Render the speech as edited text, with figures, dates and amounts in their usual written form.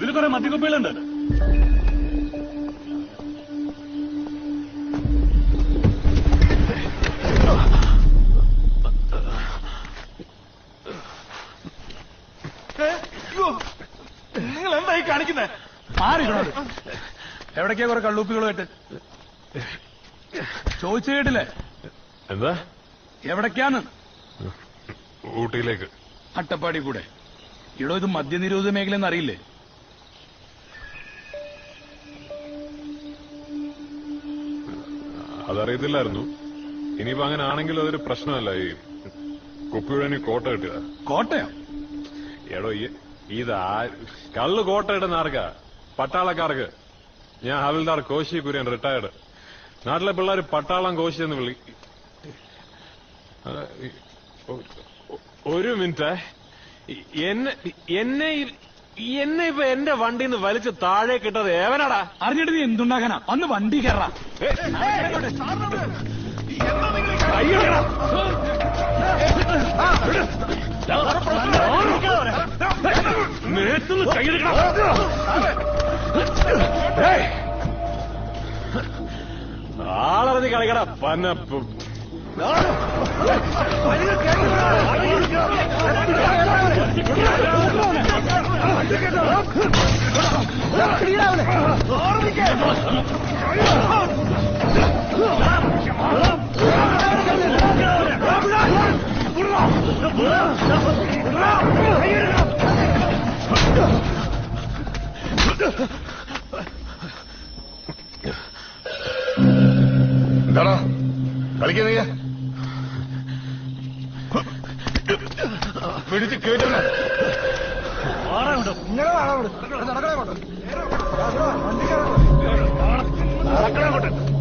ഇതിൽ കുറെ മദ്യക്കുപ്പികളുണ്ട്. നിങ്ങൾ എന്തായി കാണിക്കുന്നത്? മാറിക്കണത് എവിടേക്കാ കുറെ കള്ളൂപ്പികളുമായിട്ട് ചോദിച്ചു കേട്ടില്ലേ? എന്താ? എവിടേക്കാന്ന്? ഊട്ടിയിലേക്ക്. അട്ടപ്പാടി കൂടെ. ഇടോ ഇത് മദ്യനിരോധന മേഖല എന്നറിയില്ലേ? അതറിയത്തില്ലായിരുന്നു. ഇനിയിപ്പോ അങ്ങനെ ആണെങ്കിൽ അതൊരു പ്രശ്നമല്ല. ഈ കുപ്പിയുടെ കോട്ട കിട്ടുക. കോട്ടയോ? എടോ ഇത് കള്ള് കോട്ട ഇടുന്ന ആർക്കാ? പട്ടാളക്കാർക്ക്. ഞാൻ ഹവിൽദാർ കോശി കുര്യൻ, റിട്ടയർഡ്. നാട്ടിലെ പിള്ളേർ പട്ടാളം കോശി എന്ന് വിളി. ഒരു മിനിറ്റ്. എന്നെ ഇപ്പൊ എന്റെ വണ്ടിന്ന് വലിച്ച് താഴെ കിട്ടത് ഏവനാടാ? അറിഞ്ഞിട്ട് നീ എന്തുണ്ടാക്കാനാ? അന്ന് വണ്ടി കയറാ. ആളറിഞ്ഞ് കളിക്കടാ പന്നപ്പ്. എന്താണോ കളിക്കുന്നീ? പിടിച്ച് കേട്ടുണ്ടോ? നടക്കണേ